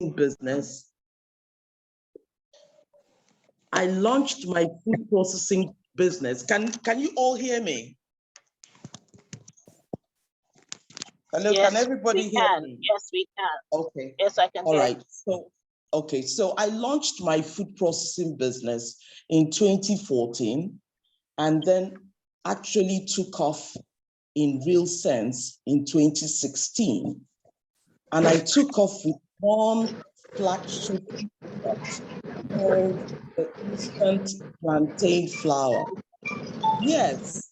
business. I launched my food processing business. Can you all hear me? Hello, yes, can everybody hear me? Yes, we can. Okay. Yes, I can All hear right. you. So I launched my food processing business in 2014 and then actually took off in real sense in 2016. And I took off with one flagship product called the instant plantain flour. Yes,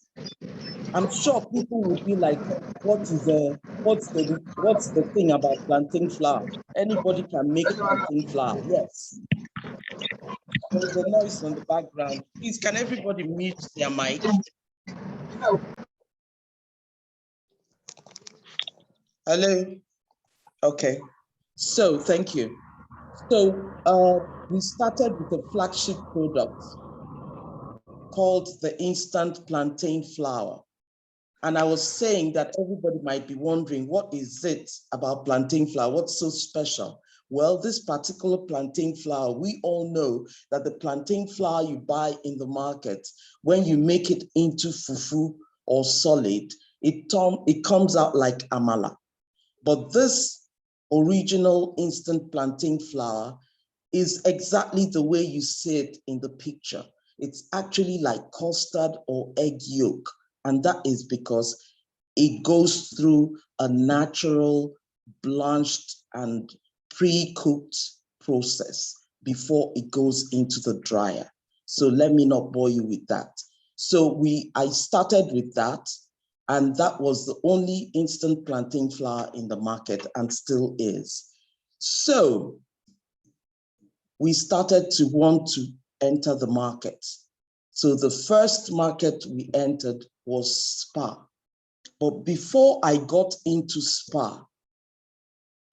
I'm sure people will be like, what's the thing about plantain flour? Anybody can make plantain flour. Yes. There is a noise on the background. Please, can everybody mute their mic? Hello? Okay. So thank you. So we started with a flagship product called the instant plantain flour. And I was saying that everybody might be wondering, what is it about plantain flour? What's so special? Well, this particular plantain flour, we all know that the plantain flour you buy in the market, when you make it into fufu or solid, it comes out like amala. But this original instant plantain flour is exactly the way you see it in the picture. It's actually like custard or egg yolk. And that is because it goes through a natural, blanched and pre-cooked process before it goes into the dryer. So let me not bore you with that. So I started with that, and that was the only instant plantain flour in the market and still is. So we started to want to enter the market. So the first market we entered was Spa. But before I got into Spa,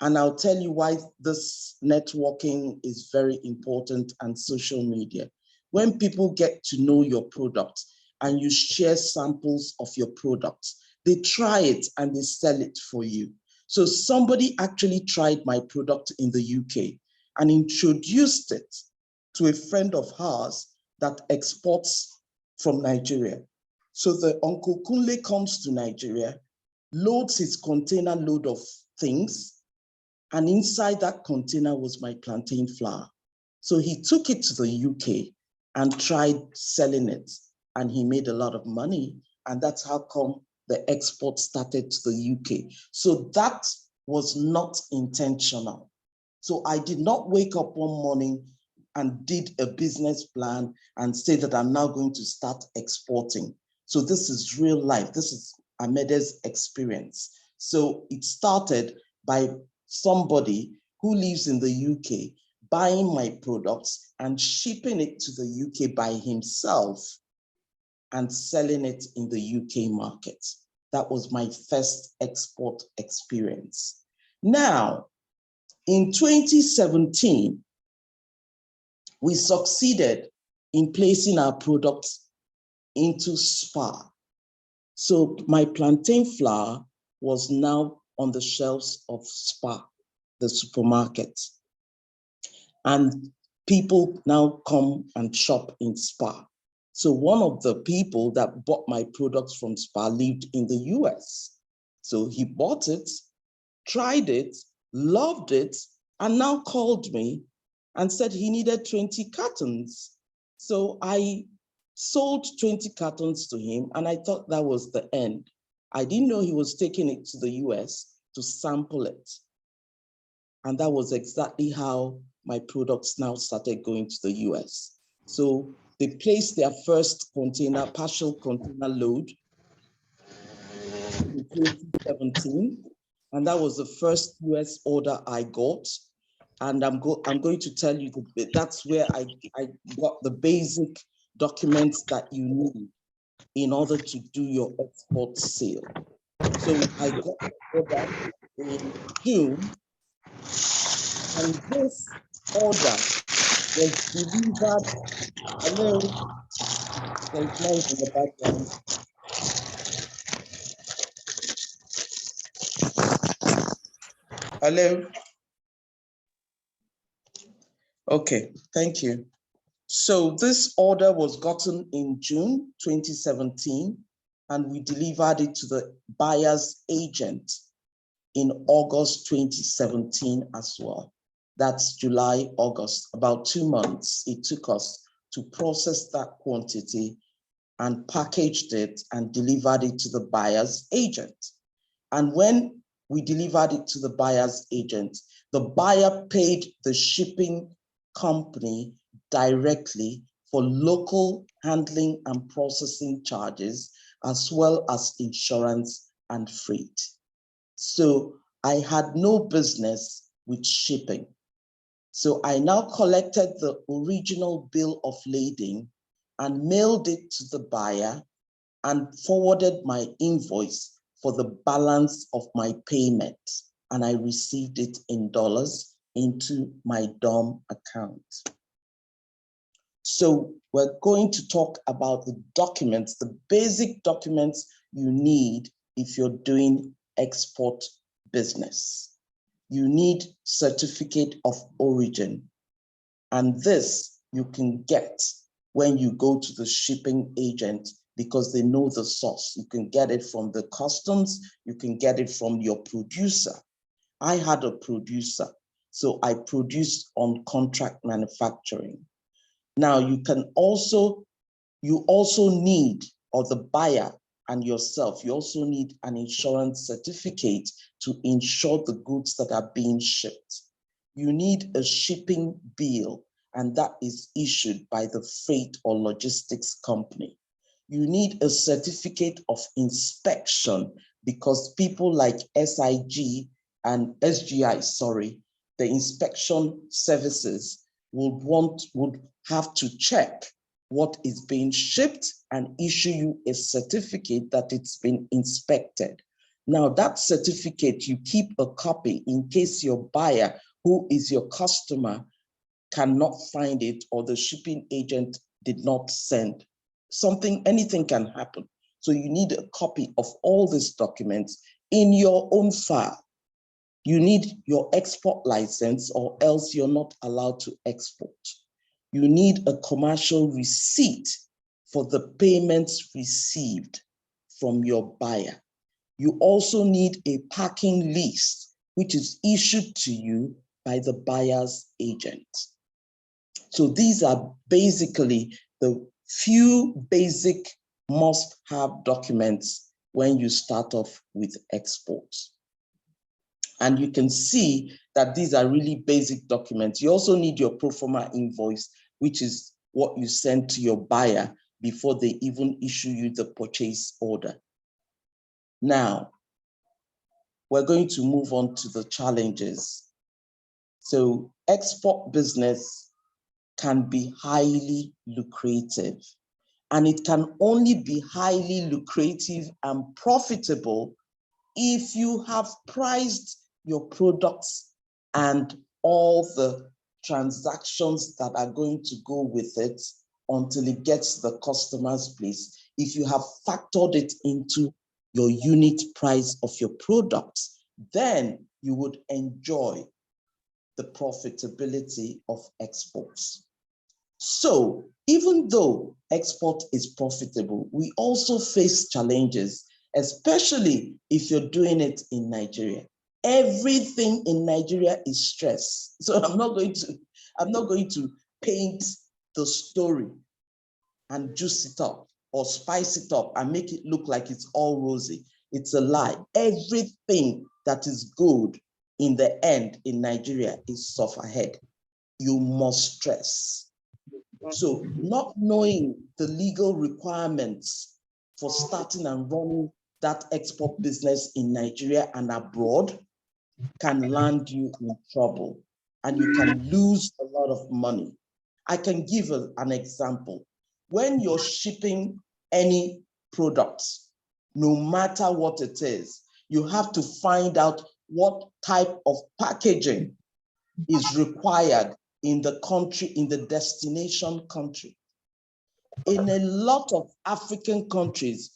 and I'll tell you why this networking is very important and social media. When people get to know your product and you share samples of your products, they try it and they sell it for you. So somebody actually tried my product in the UK and introduced it to a friend of hers that exports from Nigeria. So the Uncle Kunle comes to Nigeria, loads his container load of things, and inside that container was my plantain flour. So he took it to the UK and tried selling it, and he made a lot of money. And that's how come the export started to the UK. So that was not intentional. So I did not wake up one morning and did a business plan and say that I'm now going to start exporting. So this is real life. This is Amede's experience. So it started by somebody who lives in the UK buying my products and shipping it to the UK by himself and selling it in the UK market. That was my first export experience. Now, in 2017, we succeeded in placing our products into Spa. So my plantain flour was now on the shelves of Spa, the supermarket. And people now come and shop in Spa. So one of the people that bought my products from Spa lived in the US. So he bought it, tried it, loved it, and now called me and said he needed 20 cartons. So I sold 20 cartons to him, and I thought that was the end. I didn't know he was taking it to the US to sample it. And that was exactly how my products now started going to the US. So they placed their first container, partial container load in 2017. And that was the first US order I got. And I'm going to tell you that's where I got the basic documents that you need in order to do your export sale. So I got the order in June, and this order was delivered. Hello, there's noise in the background. Hello. Okay, thank you. So this order was gotten in June 2017, and we delivered it to the buyer's agent in August 2017 as well. That's July, August, about 2 months it took us to process that quantity and packaged it and delivered it to the buyer's agent. And when we delivered it to the buyer's agent, the buyer paid the shipping company directly for local handling and processing charges, as well as insurance and freight. So I had no business with shipping. So I now collected the original bill of lading and mailed it to the buyer and forwarded my invoice for the balance of my payment. And I received it in dollars into my DOM account. So we're going to talk about the documents, the basic documents you need if you're doing export business. You need certificate of origin. And this you can get when you go to the shipping agent because they know the source. You can get it from the customs, you can get it from your producer. I had a producer, so I produced on contract manufacturing. Now you also need, or the buyer and yourself, you also need an insurance certificate to insure the goods that are being shipped. You need a shipping bill, and that is issued by the freight or logistics company. You need a certificate of inspection because people like SIG and SGI, the inspection services would have to check what is being shipped and issue you a certificate that it's been inspected. Now that certificate, you keep a copy in case your buyer, who is your customer, cannot find it or the shipping agent did not send. Anything can happen. So you need a copy of all these documents in your own file. You need your export license or else you're not allowed to export. You need a commercial receipt for the payments received from your buyer. You also need a packing list, which is issued to you by the buyer's agent. So these are basically the few basic must-have documents when you start off with exports. And you can see that these are really basic documents. You also need your pro forma invoice, which is what you send to your buyer before they even issue you the purchase order. Now, we're going to move on to the challenges. So export business can be highly lucrative, and it can only be highly lucrative and profitable if you have priced your products and all the transactions that are going to go with it until it gets to the customer's place. If you have factored it into your unit price of your products, then you would enjoy the profitability of exports. So even though export is profitable, we also face challenges, especially if you're doing it in Nigeria. Everything in Nigeria is stress. So I'm not going to paint the story and juice it up or spice it up and make it look like it's all rosy. It's a lie. Everything that is good in the end in Nigeria is sufferhead. You must stress. So not knowing the legal requirements for starting and running that export business in Nigeria and abroad can land you in trouble and you can lose a lot of money. I can give an example. When you're shipping any products, no matter what it is, you have to find out what type of packaging is required in the country, in the destination country. In a lot of African countries,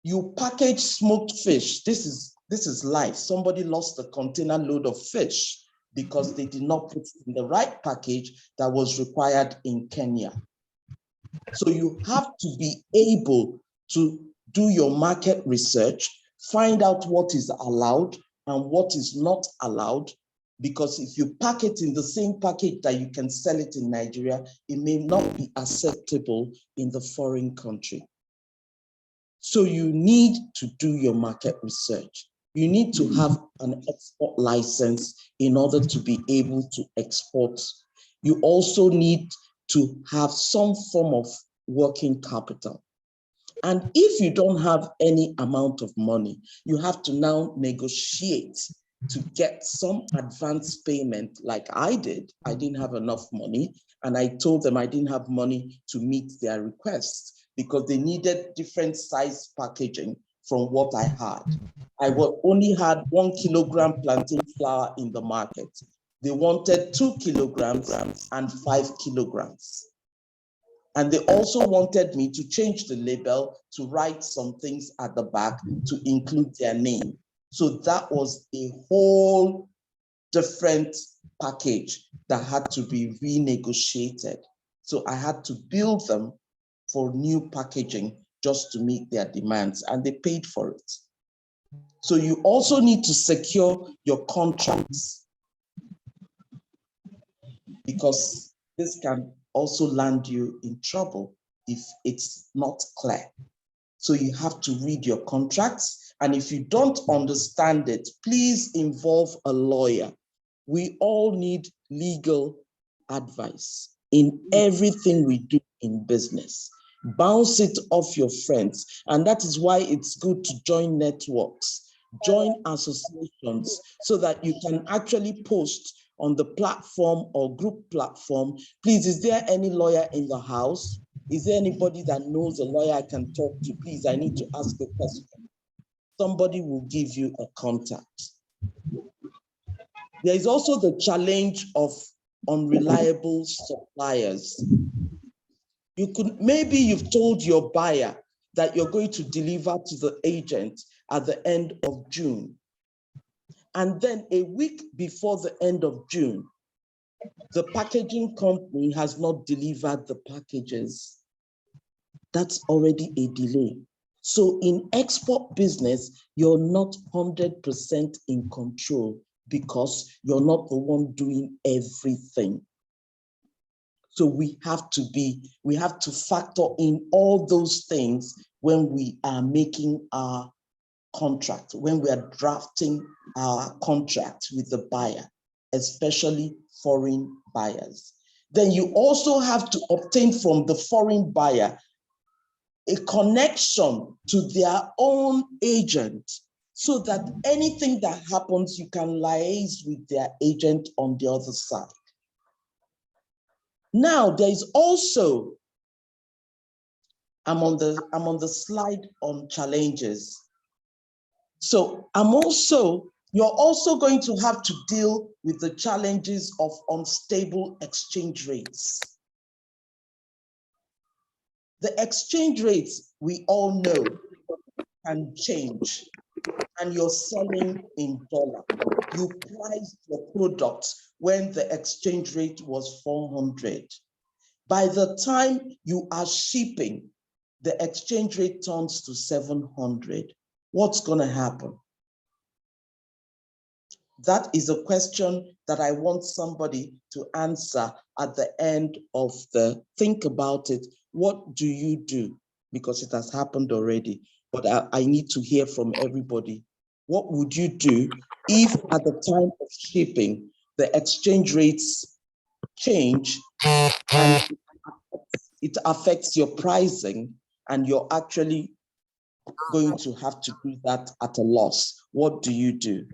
you package smoked fish. This is life. Somebody lost a container load of fish. because they did not put in the right package that was required in Kenya. So you have to be able to do your market research, find out what is allowed and what is not allowed, because if you pack it in the same package that you can sell it in Nigeria, it may not be acceptable in the foreign country. So you need to do your market research. You need to have an export license in order to be able to export. You also need to have some form of working capital. And if you don't have any amount of money, you have to now negotiate to get some advance payment like I did. I didn't have enough money, and I told them I didn't have money to meet their requests because they needed different size packaging from what I had. I only had 1 kilogram plantain flour in the market. They wanted 2 kilograms and 5 kilograms. And they also wanted me to change the label to write some things at the back to include their name. So that was a whole different package that had to be renegotiated. So I had to build them for new packaging just to meet their demands, and they paid for it. So you also need to secure your contracts, because this can also land you in trouble if it's not clear. So you have to read your contracts, and if you don't understand it, please involve a lawyer. We all need legal advice in everything we do in business. Bounce it off your friends, and that is why it's good to join networks, join associations, so that you can actually post on the platform or group platform. Please, is there any lawyer in the house? Is there anybody that knows a lawyer I can talk to? Please, I need to ask a question. Somebody will give you a contact. There is also the challenge of unreliable suppliers. Maybe you've told your buyer that you're going to deliver to the agent at the end of June. And then a week before the end of June, the packaging company has not delivered the packages. That's already a delay. So in export business, you're not 100% in control because you're not the one doing everything. So we have to factor in all those things when we are making our contract, when we are drafting our contract with the buyer, especially foreign buyers. Then you also have to obtain from the foreign buyer a connection to their own agent, so that anything that happens, you can liaise with their agent on the other side. Now, there is also, I'm on the slide on challenges. So you're also going to have to deal with the challenges of unstable exchange rates. The exchange rates, we all know, can change, and you're selling in dollar. You priced your product when the exchange rate was 400. By the time you are shipping, the exchange rate turns to 700. What's going to happen? That is a question that I want somebody to answer at the end of the think about it. What do you do? Because it has happened already, but I need to hear from everybody. What would you do if at the time of shipping, the exchange rates change and it affects your pricing and you're actually going to have to do that at a loss? What do you do?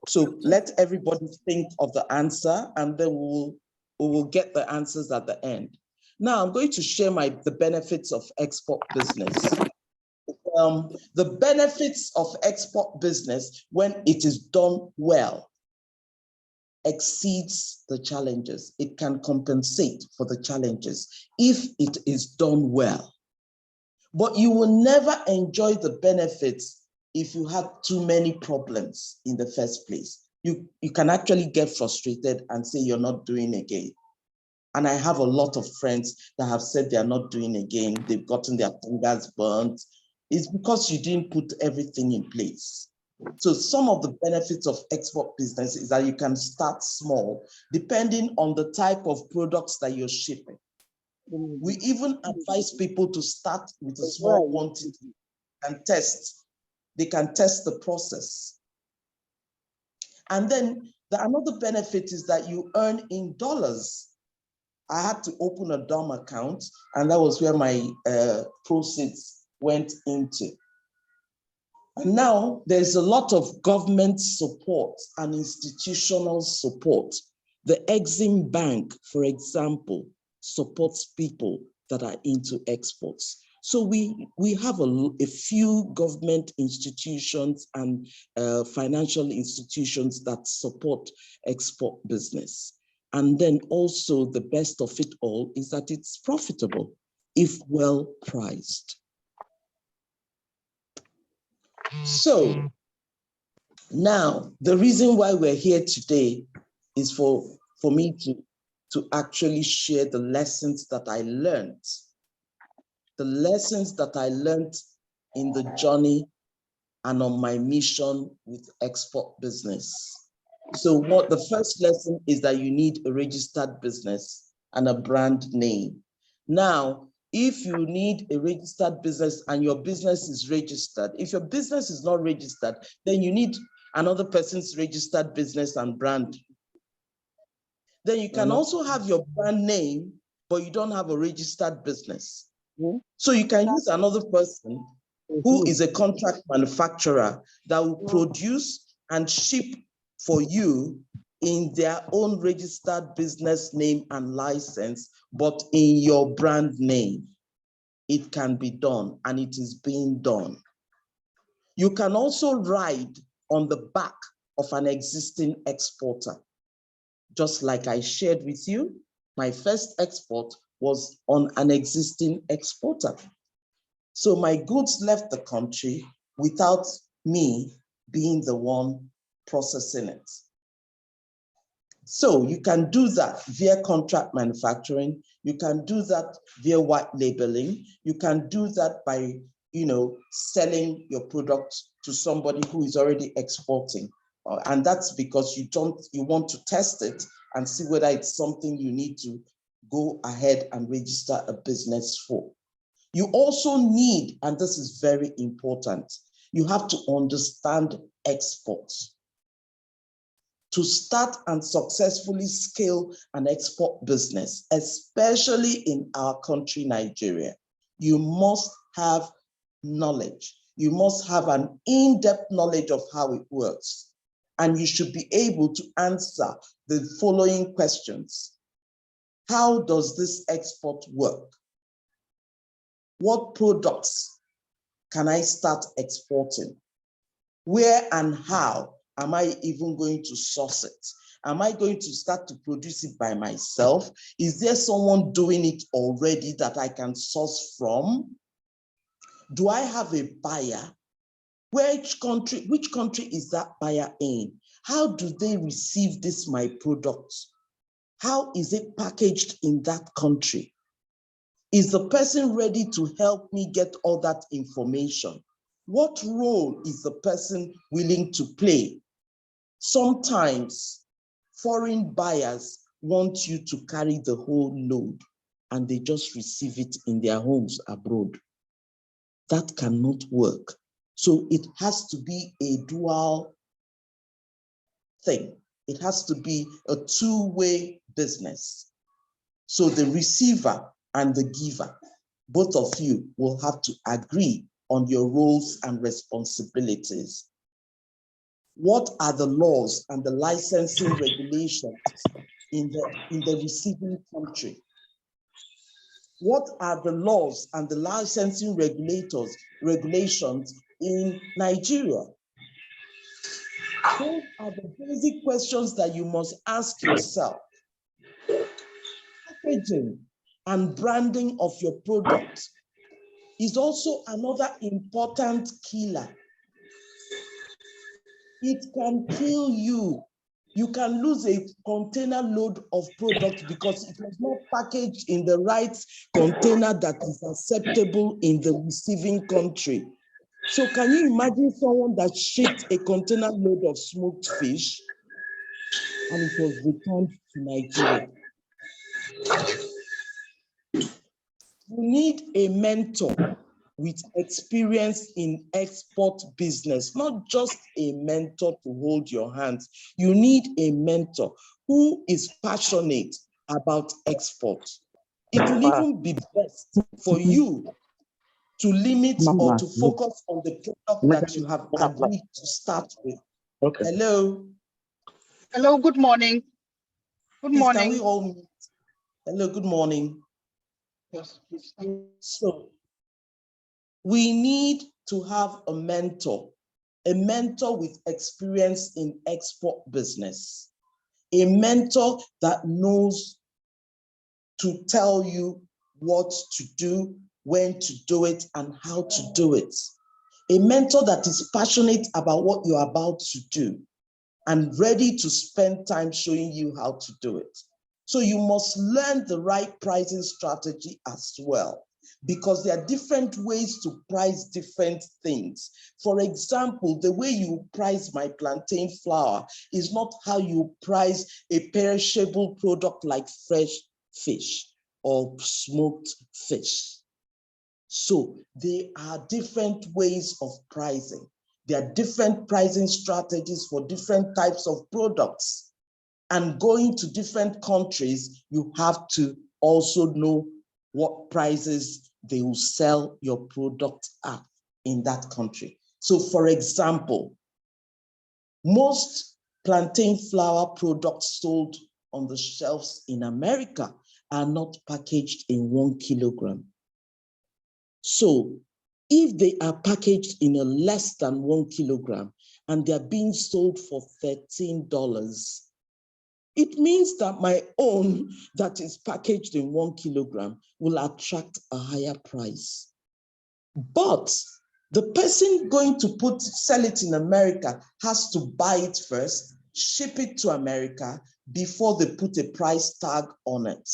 So let everybody think of the answer, and then we will get the answers at the end. Now I'm going to share the benefits of export business. The benefits of export business, when it is done well, exceeds the challenges. It can compensate for the challenges if it is done well. But you will never enjoy the benefits if you have too many problems in the first place. you can actually get frustrated and say you're not doing again. And I have a lot of friends that have said they're not doing again. They've gotten their fingers burnt. It's because you didn't put everything in place. So some of the benefits of export business is that you can start small, depending on the type of products that you're shipping. We even advise people to start with a small quantity and test. They can test the process. And then another benefit is that you earn in dollars. I had to open a DOM account, and that was where my proceeds went into. And now there's a lot of government support and institutional support. The Exim Bank, for example, supports people that are into exports. So we have a few government institutions and financial institutions that support export business. And then also the best of it all is that it's profitable if well priced. So now the reason why we're here today is for me to actually share the lessons that I learned. The lessons that I learned in the journey and on my mission with export business. So the first lesson is that you need a registered business and a brand name. Now, if you need a registered business and your business is registered, if your business is not registered, then you need another person's registered business and brand. Then you can also have your brand name, but you don't have a registered business. So you can use another person who is a contract manufacturer that will produce and ship for you in their own registered business name and license, but in your brand name. It can be done, and it is being done. You can also ride on the back of an existing exporter. Just like I shared with you, my first export was on an existing exporter. So my goods left the country without me being the one processing it. So you can do that via contract manufacturing. You can do that via white labeling. You can do that by, selling your product to somebody who is already exporting. And that's because you want to test it and see whether it's something you need to go ahead and register a business for. You also need, and this is very important, you have to understand exports. To start and successfully scale an export business, especially in our country, Nigeria, you must have knowledge. You must have an in-depth knowledge of how it works. And you should be able to answer the following questions. How does this export work? What products can I start exporting? Where and how am I even going to source it? Am I going to start to produce it by myself? Is there someone doing it already that I can source from? Do I have a buyer? Which country is that buyer in? How do they receive this, my product? How is it packaged in that country? Is the person ready to help me get all that information? What role is the person willing to play? Sometimes foreign buyers want you to carry the whole load and they just receive it in their homes abroad. That cannot work. So it has to be a dual thing. It has to be a two-way business. So the receiver and the giver, both of you will have to agree on your roles and responsibilities. What are the laws and the licensing regulations in the receiving country? What are the laws and the licensing regulations in Nigeria? Those are the basic questions that you must ask yourself. Packaging and branding of your product is also another important killer. It can kill you You can lose a container load of product because it was not packaged in the right container that is acceptable in the receiving country. So can you imagine someone that shipped a container load of smoked fish and it was returned to Nigeria? You need a mentor with experience in export business, not just a mentor to hold your hands. You need a mentor who is passionate about export. It will even be best for you to limit or to focus on the product that you have agreed to start with. Okay. Hello. Hello, good morning. Good Please, morning. can we all meet? Hello, good morning. Yes, please. So, we need to have a mentor with experience in export business, a mentor that knows to tell you what to do, when to do it, and how to do it. A mentor that is passionate about what you're about to do and ready to spend time showing you how to do it. So you must learn the right pricing strategy as well, because there are different ways to price different things. For example, the way you price my plantain flour is not how you price a perishable product like fresh fish or smoked fish. So there are different ways of pricing. There are different pricing strategies for different types of products. And going to different countries, you have to also know what prices they will sell your product at in that country. So for example, most plantain flour products sold on the shelves in America are not packaged in 1 kilogram. So if they are packaged in a less than 1 kilogram and they're being sold for $13, it means that my own that is packaged in 1 kilogram will attract a higher price. But the person going to sell it in America has to buy it first, ship it to America before they put a price tag on it.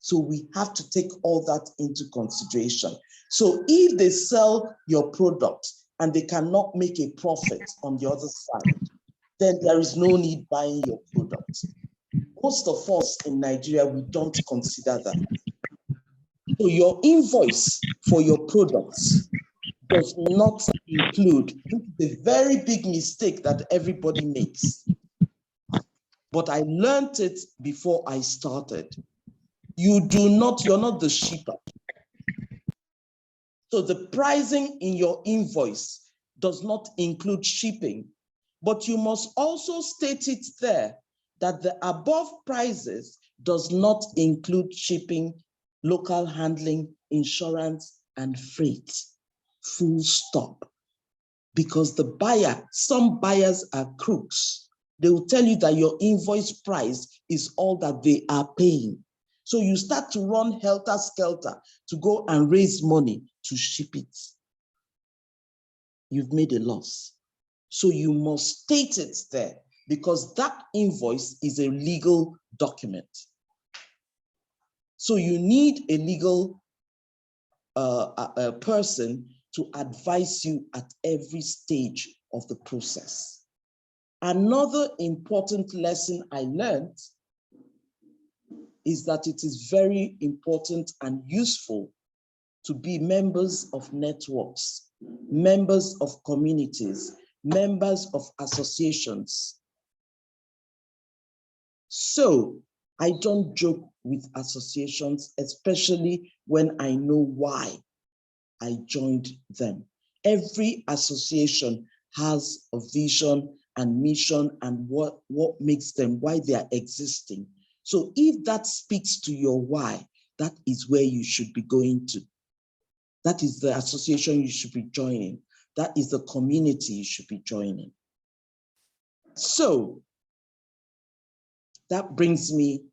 So we have to take all that into consideration. So if they sell your product and they cannot make a profit on the other side, then there is no need buying your product. Most of us in Nigeria, we don't consider that. So your invoice for your products does not include the very big mistake that everybody makes. But I learned it before I started. You're not the shipper. So the pricing in your invoice does not include shipping, but you must also state it there that the above prices does not include shipping, local handling, insurance, and freight. Full stop. Because some buyers are crooks. They will tell you that your invoice price is all that they are paying. So you start to run helter-skelter to go and raise money to ship it. You've made a loss. So you must state it there because that invoice is a legal document. So you need a legal person to advise you at every stage of the process. Another important lesson I learned is that it is very important and useful to be members of networks, members of communities, members of associations. So I don't joke with associations, especially when I know why I joined them. Every association has a vision and mission and what makes them, why they are existing. So if that speaks to your why, that is where you should be going to. That is the association you should be joining. That is the community you should be joining. So that brings me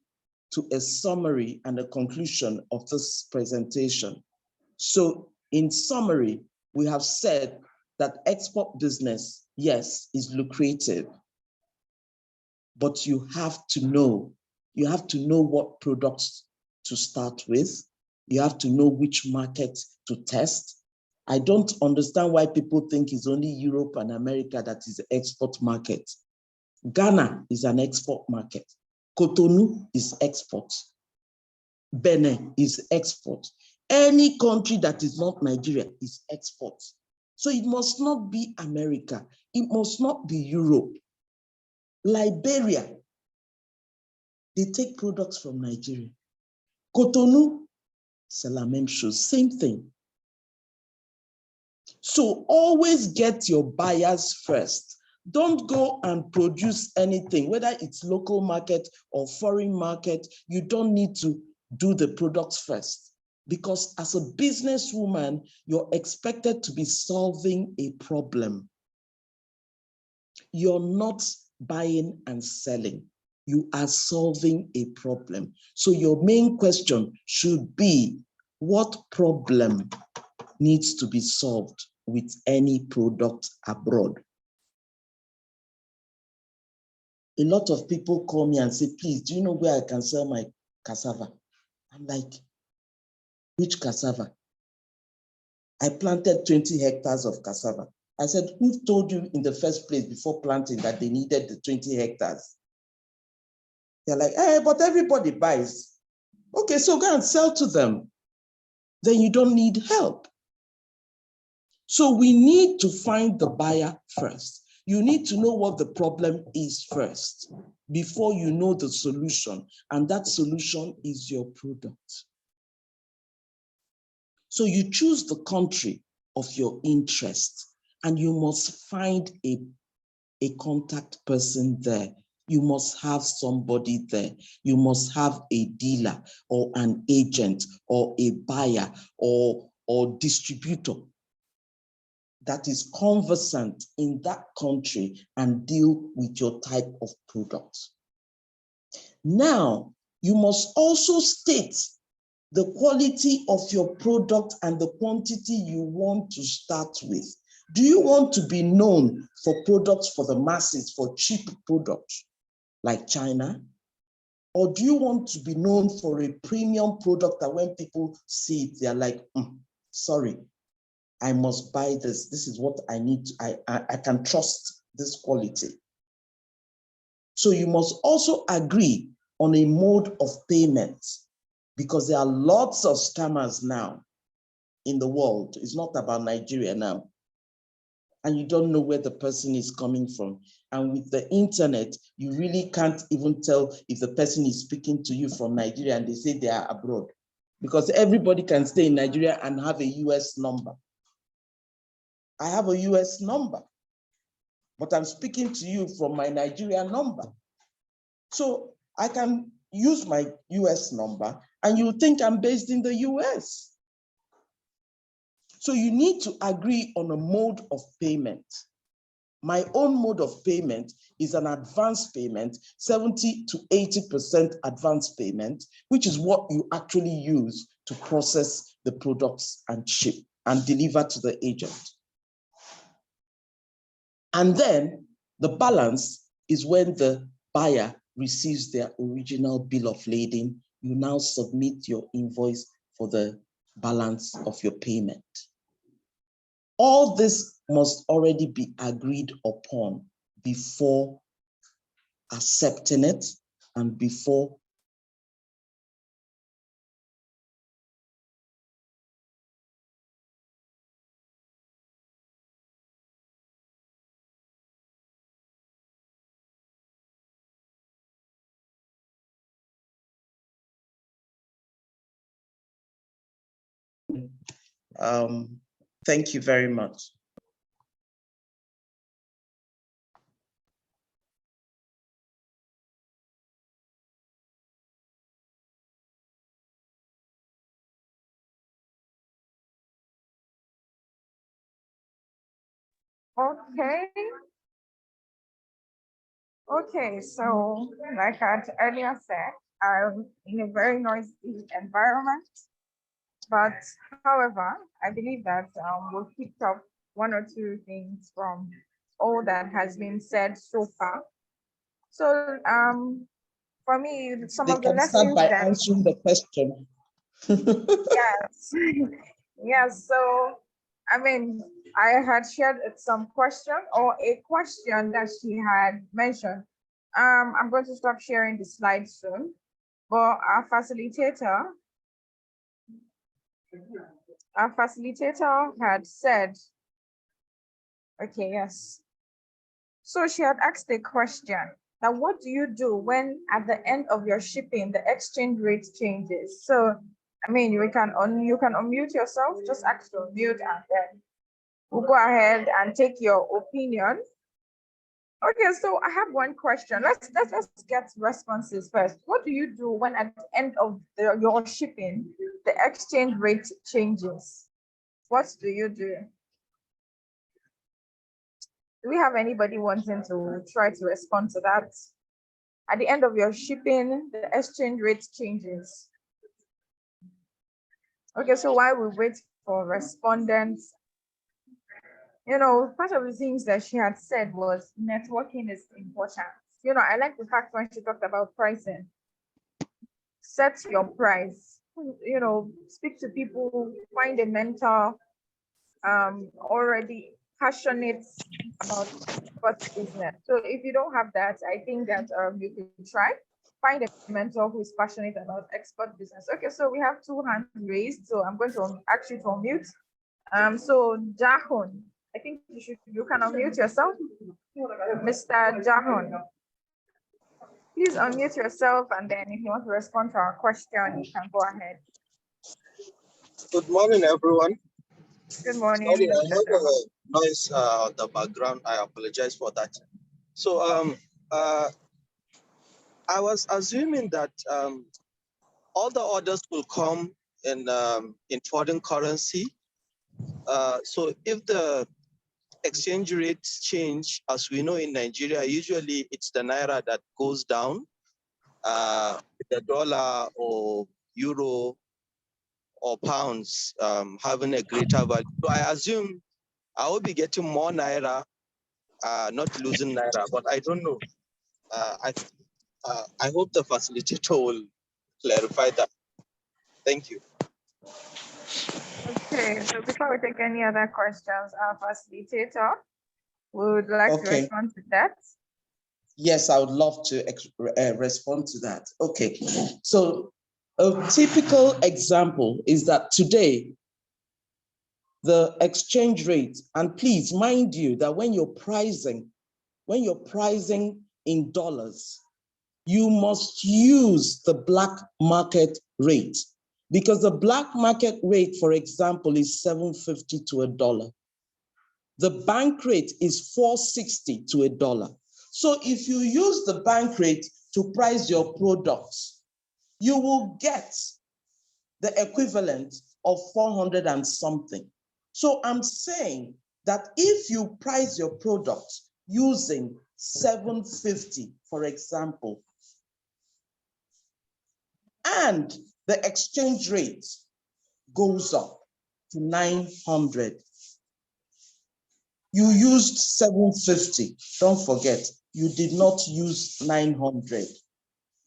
to a summary and a conclusion of this presentation. So in summary, we have said that export business, yes, is lucrative. but you have to know. You have to know what products to start with. You have to know which market to test. I don't understand why people think it's only Europe and America that is the export market. Ghana is an export market. Cotonou is export. Benin is export. Any country that is not Nigeria is export. So it must not be America. It must not be Europe. Liberia, they take products from Nigeria. Cotonou, c'est la même chose, same thing. So always get your buyers first. Don't go and produce anything, whether it's local market or foreign market. You don't need to do the products first, because as a businesswoman, you're expected to be solving a problem. You're not buying and selling. You are solving a problem. So your main question should be, what problem needs to be solved with any product abroad? A lot of people call me and say, please, do you know where I can sell my cassava? I'm like, which cassava? I planted 20 hectares of cassava. I said, who told you in the first place before planting that they needed the 20 hectares? They're like, hey, but everybody buys. Okay, so go and sell to them. Then you don't need help. So we need to find the buyer first. You need to know what the problem is first before you know the solution. And that solution is your product. So you choose the country of your interest, and you must find a contact person there. You must have somebody there. You must have a dealer or an agent or a buyer or distributor that is conversant in that country and deal with your type of product. Now, you must also state the quality of your product and the quantity you want to start with. Do you want to be known for products for the masses, for cheap products like China? Or do you want to be known for a premium product that when people see it, they're like, sorry, I must buy this. This is what I need. I can trust this quality. So you must also agree on a mode of payment, because there are lots of scammers now in the world. It's not about Nigeria now. And you don't know where the person is coming from. And with the internet, you really can't even tell if the person is speaking to you from Nigeria and they say they are abroad, because everybody can stay in Nigeria and have a US number. I have a US number, but I'm speaking to you from my Nigerian number. So I can use my US number and you think I'm based in the US. So you need to agree on a mode of payment. My own mode of payment is an advance payment, 70 to 80% advance payment, which is what you actually use to process the products and ship and deliver to the agent. And then the balance is when the buyer receives their original bill of lading. You now submit your invoice for the balance of your payment. All this must already be agreed upon before accepting it and before thank you very much. Okay. Okay, so like I had earlier said, I'm in a very noisy environment, but however, I believe that we've picked up one or two things from all that has been said so far. So for me, some They of the can start lessons by that answering the question. yes, yes. So I mean, I had shared some question or a question that she had mentioned. I'm going to stop sharing the slide soon, but our facilitator had said, okay, yes. So she had asked a question. Now, what do you do when at the end of your shipping, the exchange rate changes? So, I mean, you can unmute yourself, just ask to unmute and then we'll go ahead and take your opinion. Okay, so I have one question. Let's get responses first. What do you do when at the end of your shipping, the exchange rate changes? What do you do? Do we have anybody wanting to try to respond to that? At the end of your shipping, the exchange rate changes. Okay, so while we wait for respondents, part of the things that she had said was networking is important. I like the fact when she talked about pricing. Set your price, speak to people, find a mentor, already passionate about what business. So if you don't have that, I think that you can try find a mentor who is passionate about export business. Okay, so we have two hands raised, so I'm going to ask you to unmute. So Jahon, I think you can unmute yourself, Mr. Jahon. Please unmute yourself, and then if you want to respond to our question, you can go ahead. Good morning, everyone. Good morning. Sorry, I have a noise on the background. I apologize for that. So I was assuming that all the orders will come in foreign currency. So if the exchange rates change, as we know in Nigeria, usually it's the naira that goes down, the dollar or euro or pounds having a greater value. So I assume I will be getting more naira, not losing naira, but I don't know. I hope the facilitator will clarify that. Thank you. Okay, so before we take any other questions, our facilitator would like to respond to that. Yes, I would love to respond to that. Okay, so a typical example is that today, the exchange rate, and please mind you that when you're pricing in dollars, you must use the black market rate, because the black market rate, for example, is $7.50 to $1. The bank rate is $4.60 to $1. So if you use the bank rate to price your products, you will get the equivalent of 400 and something. So I'm saying that if you price your product using 750, for example, and the exchange rate goes up to 900, you used 750. Don't forget, you did not use 900.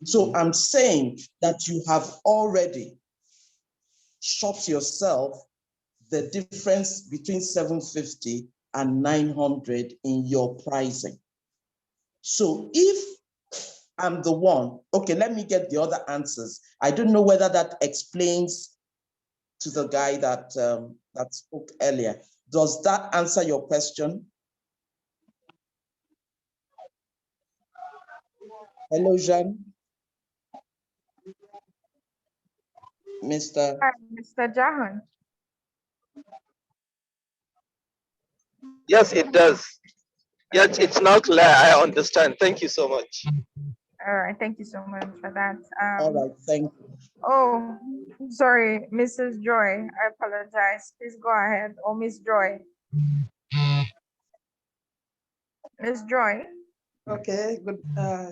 So I'm saying that you have already shot yourself the difference between 750 and 900 in your pricing. So if I'm the one, okay, let me get the other answers. I don't know whether that explains to the guy that that spoke earlier. Does that answer your question? Hello, Jean. Mr. Hi, Mr. Jahan. Yes, it does. Yes, it's now clear. I understand. Thank you so much. All right, thank you so much for that. All right, thank you. Oh, sorry, Mrs. Joy. I apologize. Please go ahead. Or Miss Joy. Miss Joy. Okay,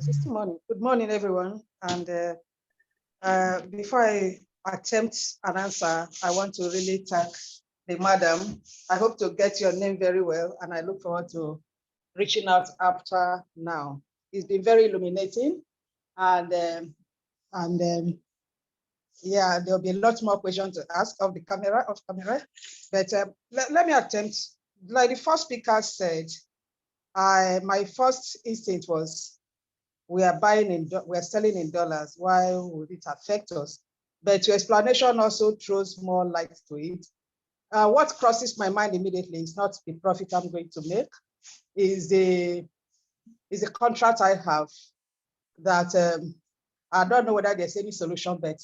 just morning. Good morning, everyone. And before I attempt an answer, I want to really thank the madam. I hope to get your name very well, and I look forward to reaching out after now. It's been very illuminating, and yeah, there'll be a lot more questions to ask of the camera, but let me attempt. Like the first speaker said, my first instinct was we are selling in dollars. Why would it affect us? But your explanation also throws more light to it. What crosses my mind immediately is not the profit I'm going to make, is the contract I have that I don't know whether there's any solution, but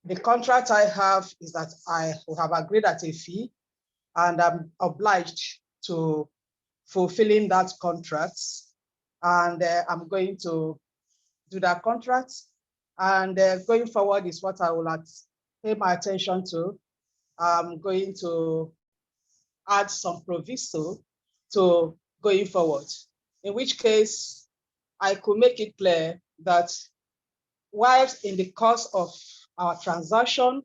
the contract I have is that I will have agreed at a fee, and I'm obliged to fulfilling that contract. And I'm going to do that contract. And going forward is what I will pay my attention to. I'm going to add some proviso to going forward, in which case I could make it clear that whilst in the course of our transaction,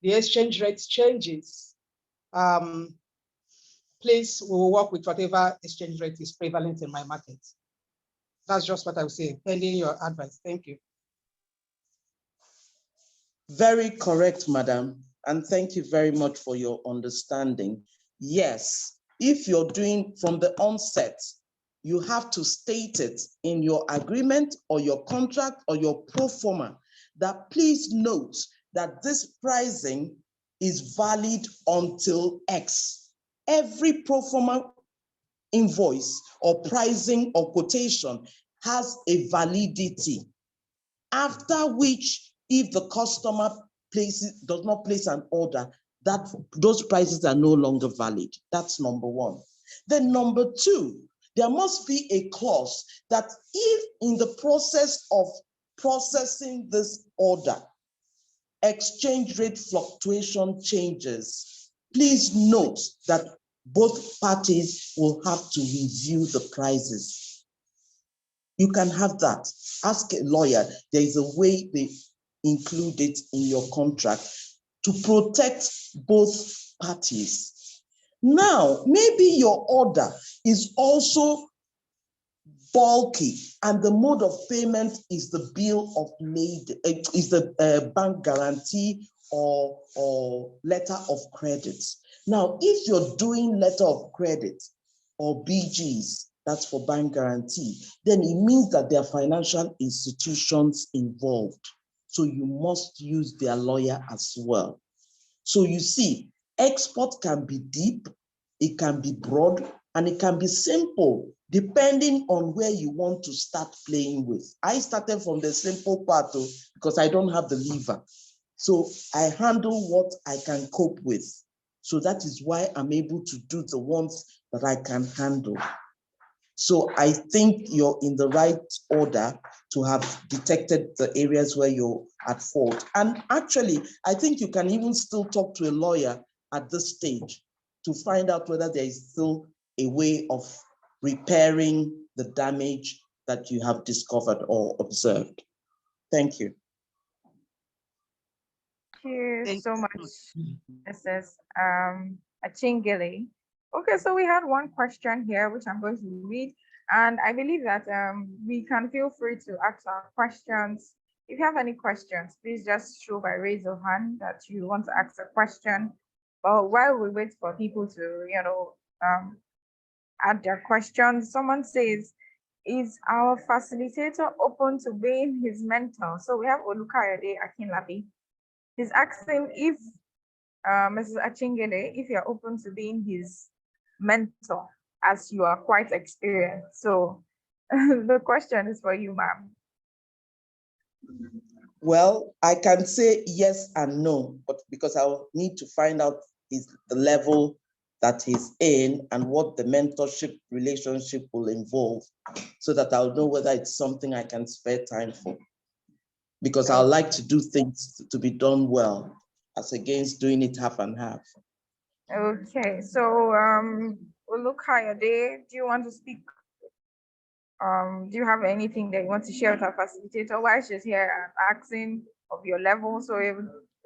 the exchange rate changes, please, we will work with whatever exchange rate is prevalent in my market. That's just what I would say, pending your advice. Thank you. Very correct, madam. And thank you very much for your understanding. Yes, if you're doing from the onset, you have to state it in your agreement or your contract or your pro forma that please note that this pricing is valid until X. Every pro forma invoice or pricing or quotation has a validity, after which if the customer does not place an order, those prices are no longer valid. That's number one. Then number two, there must be a clause that if in the process of processing this order, exchange rate fluctuation changes, please note that both parties will have to review the prices. You can have that. Ask a lawyer. There is a way they include it in your contract to protect both parties. Now, maybe your order is also bulky and the mode of payment is the bill of lading, is the bank guarantee or letter of credit. Now, if you're doing letter of credit or BGs, that's for bank guarantee, then it means that there are financial institutions involved. So you must use their lawyer as well. So you see, export can be deep, it can be broad, and it can be simple, depending on where you want to start playing with. I started from the simple part because I don't have the lever. So I handle what I can cope with. So that is why I'm able to do the ones that I can handle. So I think you're in the right order to have detected the areas where you're at fault. And actually, I think you can even still talk to a lawyer at this stage to find out whether there is still a way of repairing the damage that you have discovered or observed. Thank you. Thank you so much, Mrs. Achingele. Okay, so we had one question here, which I'm going to read. And I believe that we can feel free to ask our questions. If you have any questions, please just show by raise of hand that you want to ask a question. But while we wait for people to, add their questions, someone says, is our facilitator open to being his mentor? So we have Olukayode Akinlabi. He's asking if Mrs. Achingele, if you're open to being his mentor, as you are quite experienced. So the question is for you, ma'am. Well, I can say yes and no, but because I'll need to find out the level that he's in and what the mentorship relationship will involve so that I'll know whether it's something I can spare time for. Because I like to do things to be done well as against doing it half and half. Okay, so Olukayode, do you want to speak? Do you have anything that you want to share with our facilitator while she's here and asking of your level? So it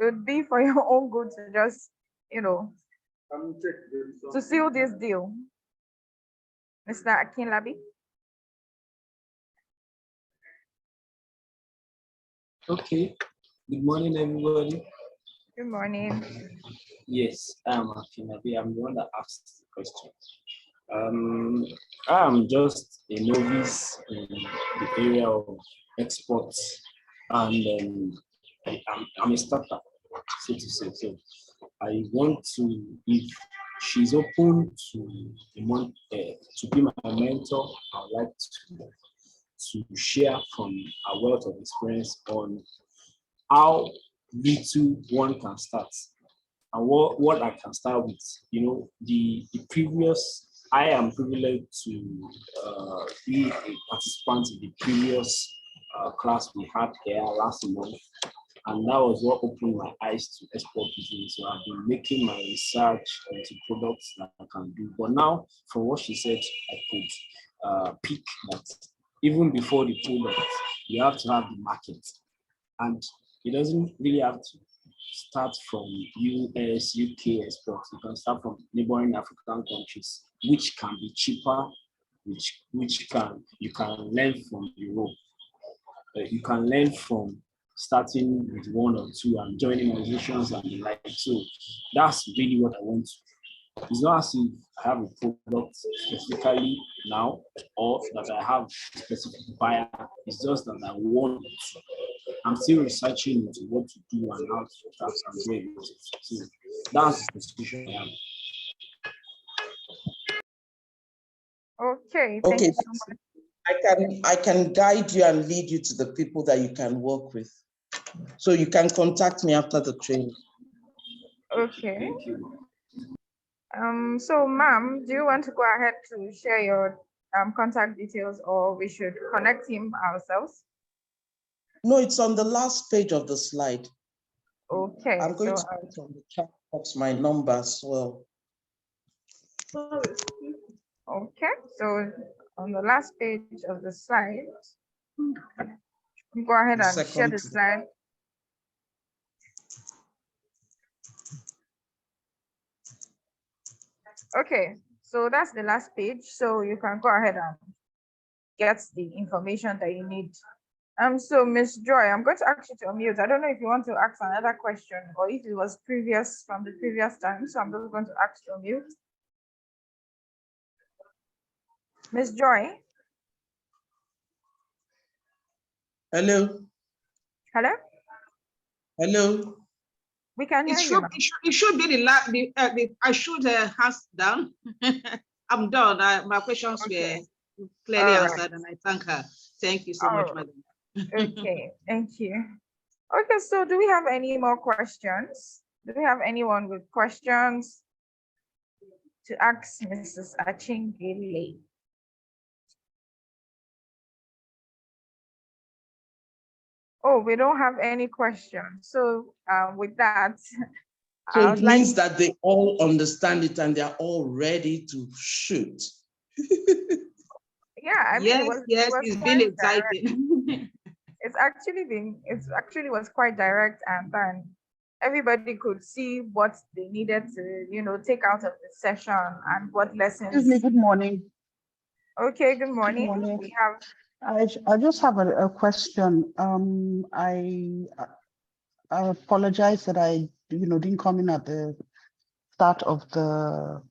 would be for your own good to just, to seal this deal. Mr. Akinlabi? Okay. Good morning, everybody. Good morning. Yes, I'm Akinabi. I'm the one that asked the question. I'm just a novice in the area of exports, and I'm a startup, so to say. So I want to, if she's open to to be my mentor, I would like to share from a wealth of experience on how little one can start and what I can start with. You know, the previous, I am privileged to be a participant in the previous class we had here last month. And that was what opened my eyes to export business. So I've been making my research into products that I can do. But now, from what she said, I could pick that even before the product, you have to have the market. And it doesn't really have to start from US, UK exports. You can start from neighboring African countries, which can be cheaper, which can you can learn from Europe. You can learn from starting with one or two and joining organizations and the like. So that's really what I want to. It's not as if I have a product specifically now or that I have a specific buyer. It's just that I want to. I'm still researching into what to do and how to start and where it is. So that's the position I am. Okay, thank Okay, you so much. I can guide you and lead you to the people that you can work with. So you can contact me after the training. Okay. Thank you. So ma'am, do you want to go ahead to share your contact details, or we should connect him ourselves? No, it's on the last page of the slide. Okay, I'm going so to put on the chat box my number as well. okay, so on the last page of the slide, go ahead The and share second the slide. Okay, so that's the last page. So you can go ahead and get the information that you need. So Miss Joy, I'm going to ask you to unmute. I don't know if you want to ask another question or if it was previous from the previous time. So I'm just going to ask you to unmute. Miss Joy. Hello. Hello. Hello. We can hear It you. should, Ma'am. it should be I should hands down. I'm done. My questions Okay. were clearly All right. answered, and I thank her. Thank you so much, Oh, madam. okay, thank you. Okay, so do we have any more questions? Do we have anyone with questions to ask Mrs. Achingile? Oh, we don't have any questions. So with that, So I it would like, means that they all understand it and they're all ready to shoot. yeah, I mean, it Yes, was it's been quite direct. exciting. It's actually was quite direct, and then everybody could see what they needed to, take out of the session and what lessons. Excuse me, good morning. Okay, good morning. morning. We have I just have a question. I apologize that I didn't come in at the start of the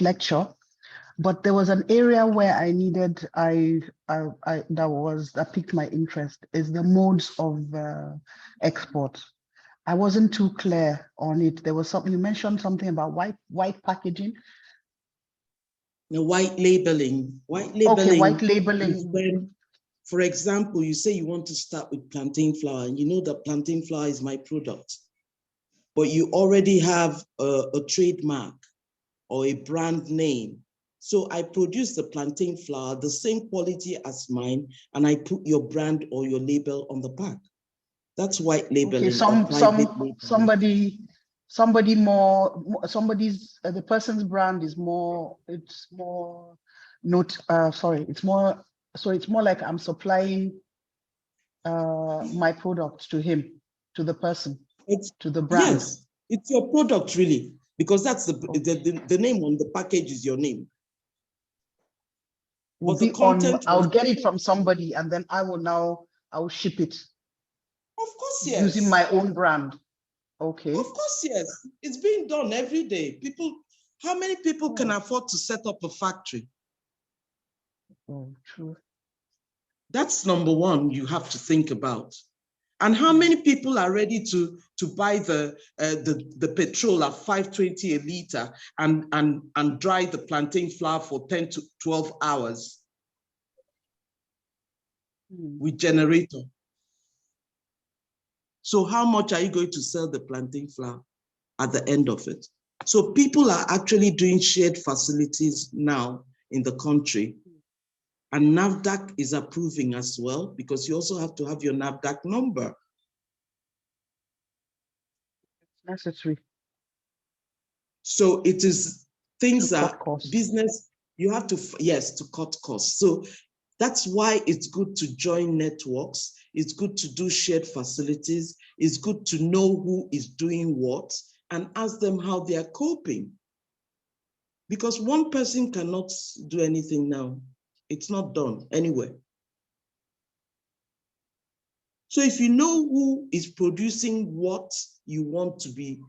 lecture, but there was an area where I needed that piqued my interest is the modes of export. I wasn't too clear on it. There was something you mentioned something about white packaging. The white labeling. White labeling. Okay, white is labeling. when, for example, you say you want to start with plantain flour, and you know that plantain flour is my product, but you already have a trademark or a brand name. So I produce the plantain flour, the same quality as mine, and I put your brand or your label on the pack. That's white labeling. Okay, the person's brand is more, it's more like I'm supplying my product to him, to the person, to the brand. Yes, it's your product really, because that's the name on the package is your name. I'll get it from somebody and then I will ship it. course, yes. Using my own brand. Okay. Of course, yes. It's being done every day. People, how many people can afford to set up a factory? Oh, true. That's number one you have to think about. And how many people are ready to buy the petrol at 5.20 a liter and dry the plantain flour for 10 to 12 hours with generator? So how much are you going to sell the plantain flour at the end of it? So people are actually doing shared facilities now in the country. And NAFDAC is approving as well, because you also have to have your NAFDAC number. Necessary. So it is things To cut that costs. business, you have to, yes, to cut costs. So that's why it's good to join networks. It's good to do shared facilities. It's good to know who is doing what and ask them how they are coping. Because one person cannot do anything now. It's not done anywhere. So if you know who is producing what you want to be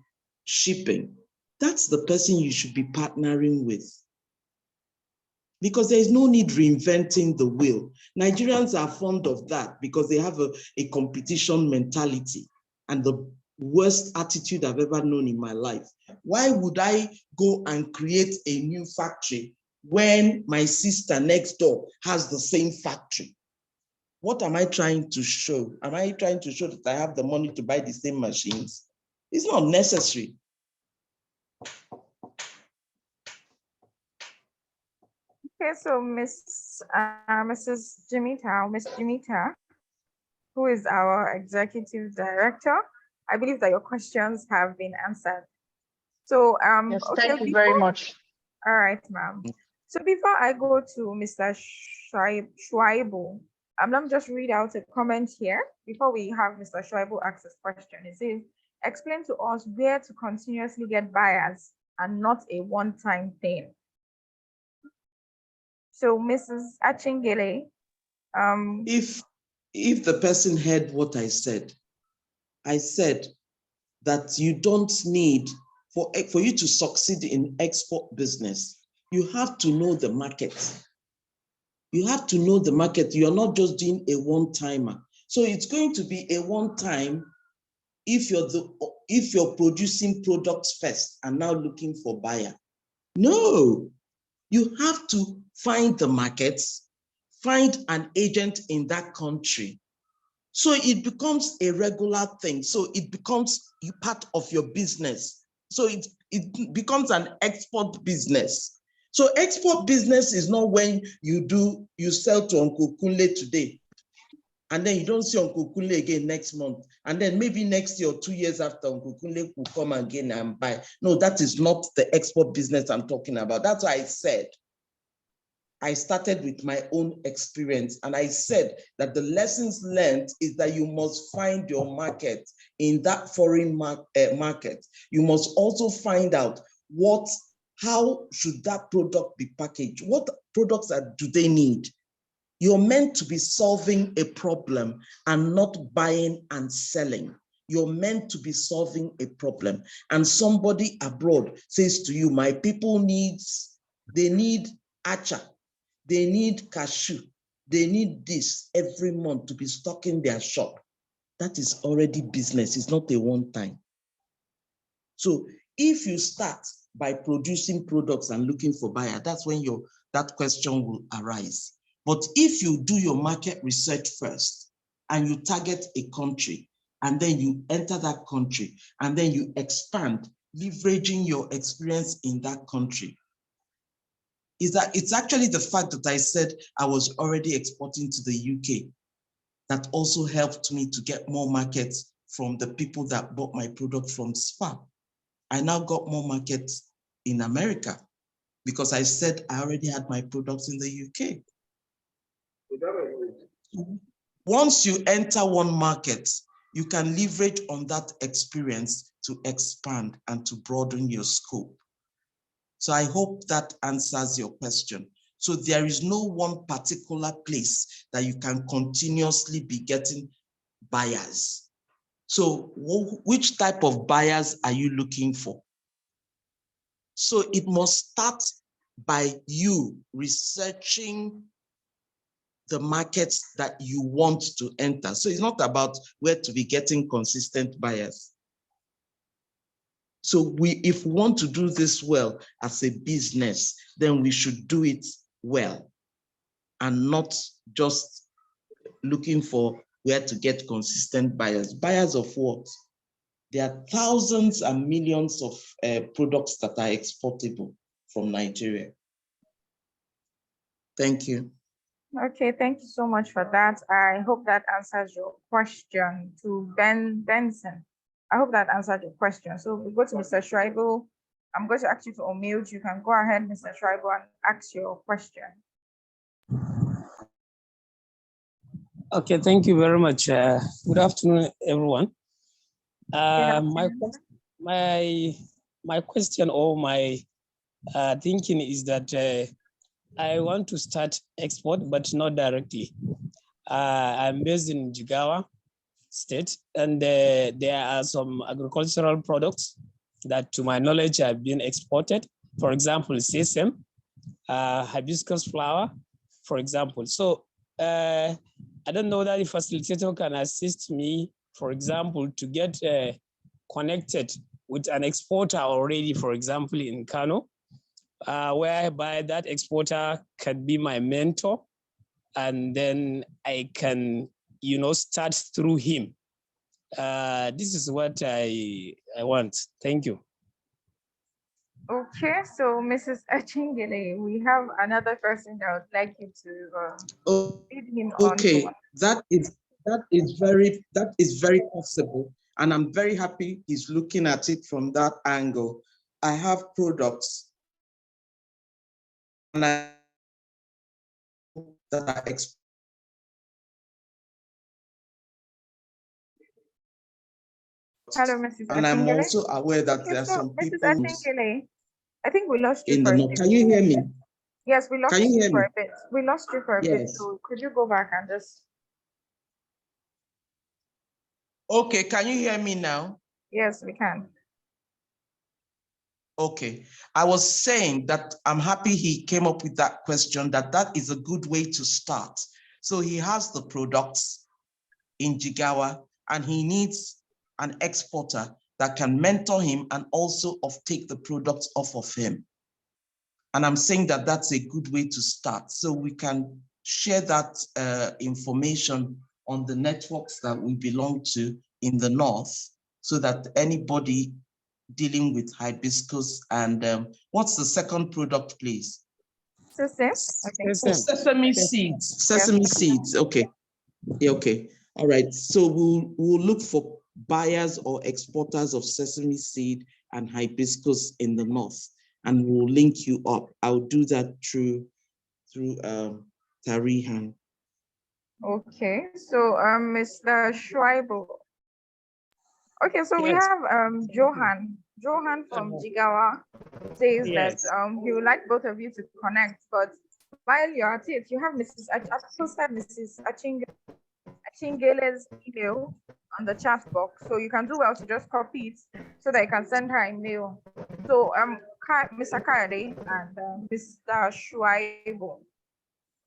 shipping, that's the person you should be partnering with. Because there is no need reinventing the wheel. Nigerians are fond of that because they have a competition mentality and the worst attitude I've ever known in my life. Why would I go and create a new factory when my sister next door has the same factory? What am I trying to show? Am I trying to show that I have the money to buy the same machines? It's not necessary. Okay, so Mrs. Jimita, Miss Jimita, who is our executive director, I believe that your questions have been answered. So Yes, okay, thank you very much. All right, ma'am. So before I go to Mr. Shuaibu, let me just read out a comment here before we have Mr. Shuaibu ask his question. It says, explain to us where to continuously get buyers and not a one-time thing. So Mrs. Achingele, If the person heard what I said that you don't need, for you to succeed in export business, you have to know the market. You have to know the market. You're not just doing a one-timer. So it's going to be a one-time if you're producing products first and now looking for buyer. No, you have to find the markets, find an agent in that country. So it becomes a regular thing. So it becomes part of your business. So it becomes an export business. So export business is not when you sell to Uncle Kunle today, and then you don't see Uncle Kunle again next month. And then maybe next year or 2 years after, Uncle Kunle will come again and buy. No, that is not the export business I'm talking about. That's why I said, I started with my own experience. And I said that the lessons learned is that you must find your market in that foreign market. You must also find out how should that product be packaged? What products do they need? You're meant to be solving a problem and not buying and selling. You're meant to be solving a problem. And somebody abroad says to you, my people they need acha, they need cashew, they need this every month to be stocking their shop. That is already business. It's not a one-time. So if you start by producing products and looking for buyer, that's when that question will arise. But if you do your market research first and you target a country and then you enter that country and then you expand, leveraging your experience in that country, it's actually the fact that I said I was already exporting to the UK that also helped me to get more markets from the people that bought my product from SPA. I now got more markets in America because I said I already had my products in the UK. Once you enter one market, you can leverage on that experience to expand and to broaden your scope. So I hope that answers your question. So there is no one particular place that you can continuously be getting buyers. So which type of buyers are you looking for? So it must start by you researching the markets that you want to enter. So it's not about where to be getting consistent buyers. So if we want to do this well as a business, then we should do it well and not just looking for where to get consistent buyers. Buyers of what? There are thousands and millions of products that are exportable from Nigeria. Thank you. Okay, thank you so much for that. I hope that answers your question to Benson. I hope that answered your question. So we go to Mr. Schreiber. I'm going to ask you to unmute. You can go ahead, Mr. Schreiber, and ask your question. Okay, thank you very much. Good afternoon, everyone. My question or my thinking is that I want to start export, but not directly. I'm based in Jigawa State, and there are some agricultural products that, to my knowledge, have been exported. For example, sesame, hibiscus flower, for example. So I don't know that the facilitator can assist me, for example, to get connected with an exporter already, for example, in Kano, whereby that exporter can be my mentor, and then I can, start through him. This is what I want. Thank you. Okay, so Mrs. Achingele, we have another person that would like you to lead him on. Okay, that is very possible, and I'm very happy he's looking at it from that angle. I have products and that are Hello, Mrs. and I'm Achingele. also aware that Okay, there are so some Mrs. people Achingele, I think we lost you in for the a north. bit. Can you hear me? Yes, we lost Can you hear for me? a bit. We lost you for a bit. Yes. So could you go back and just? Okay, can you hear me now? Yes, we can. Okay, I was saying that I'm happy he came up with that question, that is a good way to start. So he has the products in Jigawa and he needs an exporter that can mentor him and also take the products off of him. And I'm saying that that's a good way to start. So we can share that information on the networks that we belong to in the North so that anybody dealing with hibiscus and what's the second product, please? Sesame. Okay. Sesame seeds. Sesame seeds. Okay. Yeah, okay. All right. So we'll look for buyers or exporters of sesame seed and hibiscus in the North, and we'll link you up. I'll do that through Tarihan. Okay. So Mr. Schreiber. Okay, so we have Johan. Johan from Jigawa says that he would like both of you to connect, but while you're at it, you have Mrs. Achingele's email on the chat box, so you can do well to just copy it so that you can send her an email. So Mr. Kayode and Mr. Shuaibu.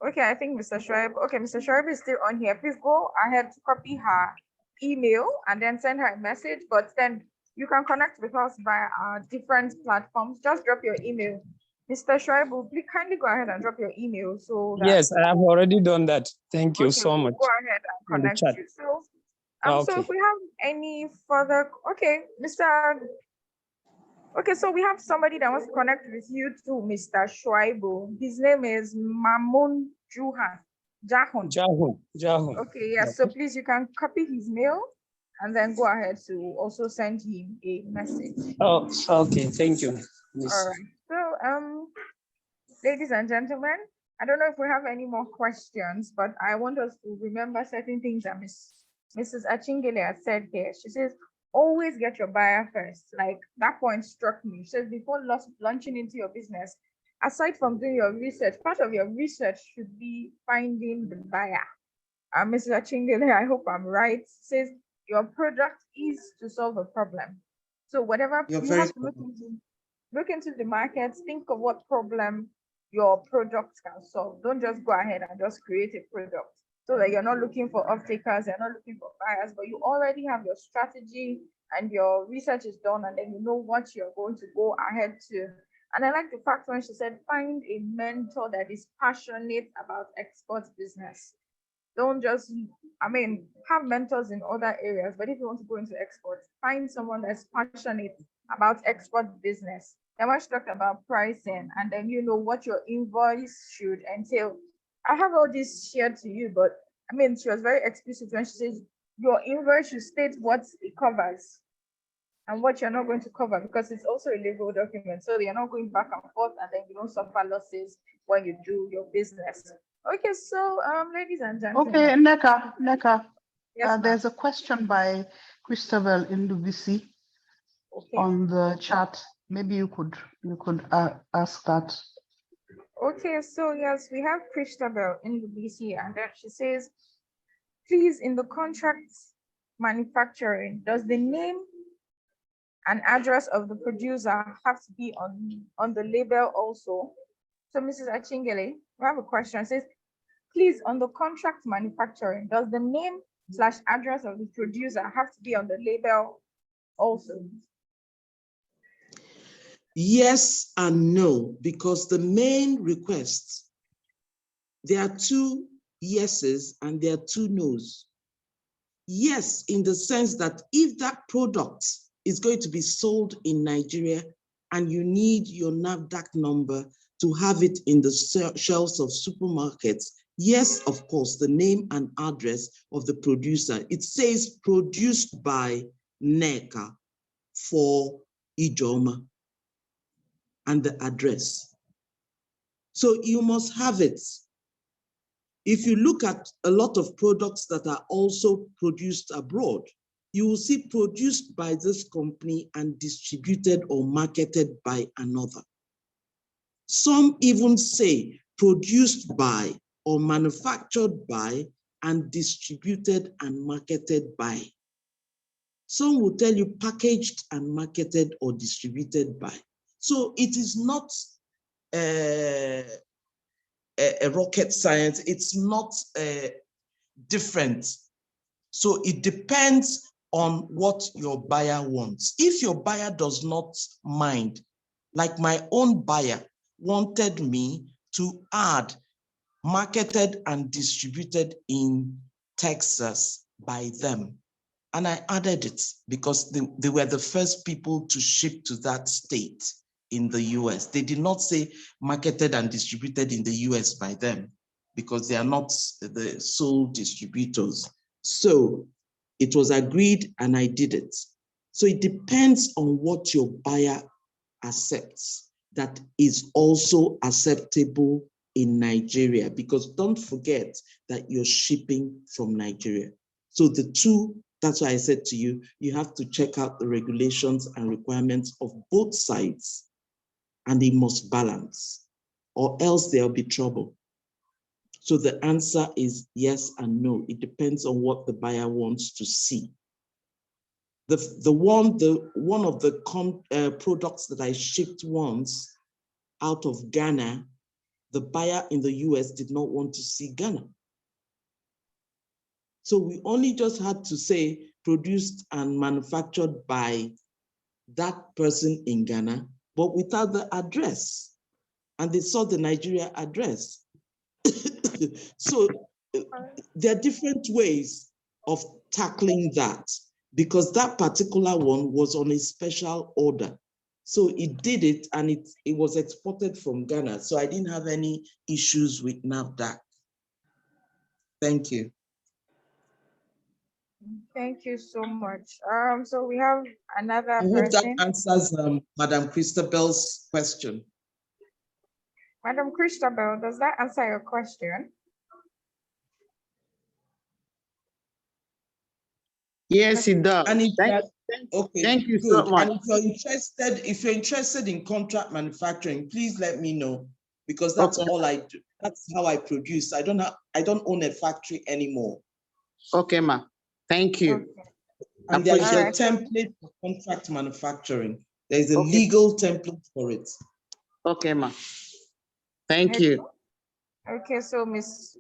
Okay, I think Mr. Shuaibu. Okay, Mr. Shuaibu is still on here. Please go ahead to copy her email and then send her a message, but then you can connect with us via our different platforms. Just drop your email. Mr. Shuaibu, please kindly go ahead and drop your email so that yes, I have already done that. Thank you so much. Go ahead and connect you. So, so if we have any further, okay, so we have somebody that wants to connect with you too, Mr. Shuaibu. His name is Mamun Jahun. Okay, yes. So please, you can copy his mail and then go ahead to also send him a message. Oh, okay. Thank you. Yes. All right. So, ladies and gentlemen, I don't know if we have any more questions, but I want us to remember certain things that Mrs. Achingele has said here. She says, always get your buyer first. Like that point struck me. She says, before launching into your business, aside from doing your research, part of your research should be finding the buyer. Mrs. Achingele, I hope I'm right, says, your product is to solve a problem. So whatever You're you very have to look into the markets, think of what problem your product can solve. Don't just go ahead and just create a product so that you're not looking for off-takers, you're not looking for buyers, but you already have your strategy and your research is done, and then you know what you're going to go ahead to. And I like the fact when she said, find a mentor that is passionate about export business. Don't just, have mentors in other areas, but if you want to go into exports, find someone that's passionate about export business. Then when she talked about pricing, and then you know what your invoice should entail. I have all this shared to you, but she was very explicit when she says your invoice should state what it covers and what you're not going to cover, because it's also a legal document. So you're not going back and forth and then you don't suffer losses when you do your business. Okay, so ladies and gentlemen. Okay, Neka, Yes, ma'am. there's a question by Christabel in Lubisi Okay. on the chat. Maybe you could ask that. Okay, so yes, we have Christabel in the BC, and then she says, please, in the contract manufacturing, does the name and address of the producer have to be on the label also? So Mrs. Achingele, we have a question. It says, please, on the contract manufacturing, does the name / address of the producer have to be on the label also? Yes and no, because the main requests, there are 2 yeses and there are 2 nos. Yes, in the sense that if that product is going to be sold in Nigeria and you need your NAFDAC number to have it in the shelves of supermarkets, yes, of course, the name and address of the producer. It says produced by NECA for Ijoma and the address. So you must have it. If you look at a lot of products that are also produced abroad, you will see produced by this company and distributed or marketed by another. Some even say produced by or manufactured by and distributed and marketed by. Some will tell you packaged and marketed or distributed by. So it is not a rocket science. It's not different. So it depends on what your buyer wants. If your buyer does not mind, like my own buyer wanted me to add marketed and distributed in Texas by them. And I added it because they were the first people to ship to that state in the US. They did not say marketed and distributed in the US by them because they are not the sole distributors. So it was agreed and I did it. So it depends on what your buyer accepts that is also acceptable in Nigeria, because don't forget that you're shipping from Nigeria. So the 2, that's why I said to you, you have to check out the regulations and requirements of both sides, and they must balance, or else there'll be trouble. So the answer is yes and no. It depends on what the buyer wants to see. One of the products that I shipped once out of Ghana, the buyer in the US did not want to see Ghana. So we only just had to say produced and manufactured by that person in Ghana, but without the address. And they saw the Nigeria address. So there are different ways of tackling that, because that particular one was on a special order. So it did it, and it was exported from Ghana. So I didn't have any issues with NAFDAC. Thank you. Thank you so much. So we have another I hope person. that answers Madam Christabel's question. Madam Christabel, does that answer your question? Yes, it does. And Okay, thank you good. so much. And if you're interested in contract manufacturing, please let me know, because that's all I do. That's how I produce. I don't own a factory anymore. Okay, ma. Thank you. And there is a Alright. template for contract manufacturing. There is a Okay. legal template for it. Okay, ma. Thank Okay. you. Okay, so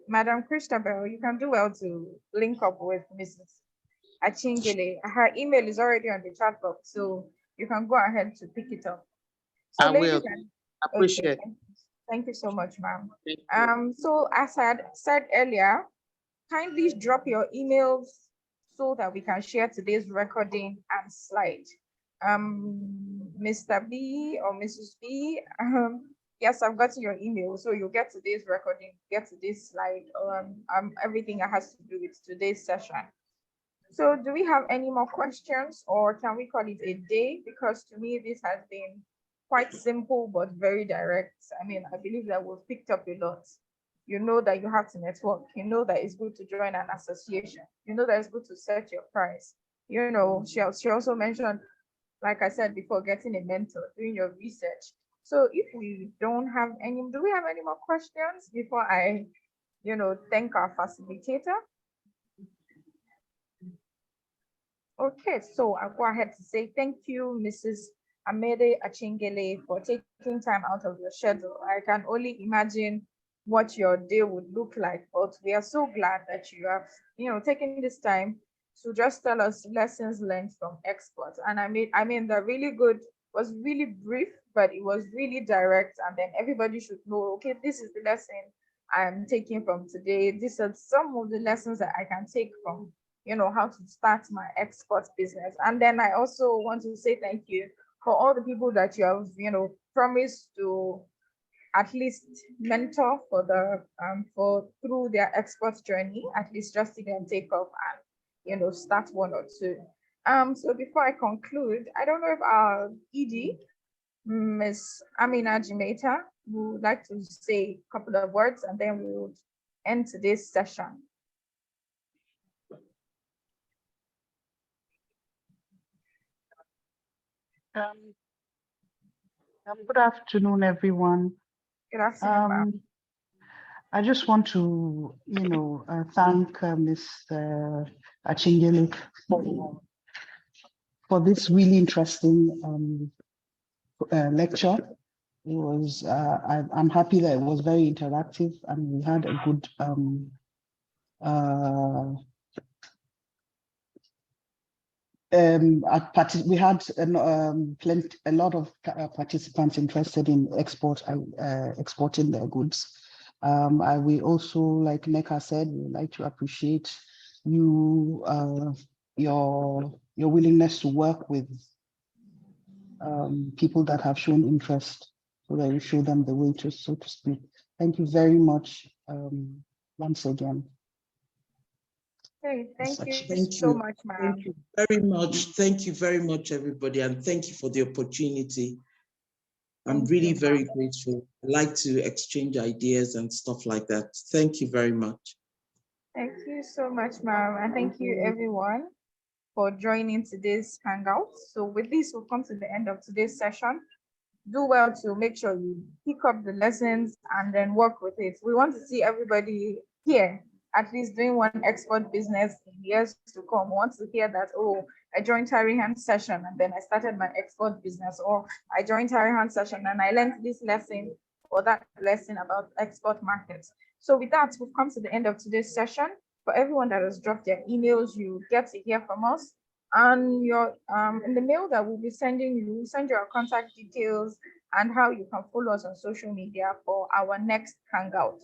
Madam Christabel, you can do well to link up with Mrs. Achingele. Her email is already on the chat box, so you can go ahead to pick it up. So I will. ladies and Appreciate. okay, thank you so much, ma'am. Thank you. So as I had said earlier, kindly drop your emails so that we can share today's recording and slide. Mr. B or Mrs. B, yes, I've gotten your email, so you'll get today's recording, get today's slide, everything that has to do with today's session. So do we have any more questions, or can we call it a day? Because to me, this has been quite simple, but very direct. I mean, I believe that we've picked up a lot. You know that you have to network. You know that it's good to join an association. You know that it's good to set your price. You know, she also mentioned, like I said before, getting a mentor, doing your research. So if we don't have any, do we have any more questions before I, thank our facilitator? Okay, so I'll go ahead to say thank you, Mrs. Amede Achingele, for taking time out of your schedule. I can only imagine what your day would look like, but we are so glad that you have, taken this time to just tell us lessons learned from experts. And I mean, the really good was really brief, but it was really direct. And then everybody should know, okay, this is the lesson I'm taking from today. These are some of the lessons that I can take from how to start my export business. And then I also want to say thank you for all the people that you have, promised to at least mentor for for through their export journey, at least just to them take off and start one or two. So before I conclude, I don't know if our ED, Miss Amina Jimeta, would like to say a couple of words, and then we would end today's session. Good afternoon, everyone. Good afternoon, ma'am. I just want to, thank Ms. Achingele for this really interesting lecture. It was, I'm happy that it was very interactive and we had a good we had a lot of participants interested in exporting their goods. We also, like Neka said, we would like to appreciate you, your willingness to work with people that have shown interest, so that you show them the way to, so to speak. Thank you very much once again. Okay, thank you Thank so you. much, ma'am. Thank you very much. Thank you very much, everybody, and thank you for the opportunity. I'm really very grateful. I like to exchange ideas and stuff like that. Thank you very much. Thank you so much, ma'am, and thank you everyone for joining today's hangout. So with this, we'll come to the end of today's session. Do well to make sure you pick up the lessons and then work with it. We want to see everybody here at least doing one export business in years to come. We want to hear that, oh, I joined Tarihan session and then I started my export business, or I joined Tarihan session and I learned this lesson or that lesson about export markets. So with that, we've come to the end of today's session. For everyone that has dropped their emails, you get to hear from us. And your in the mail that we'll be sending you, send your contact details and how you can follow us on social media for our next hangout.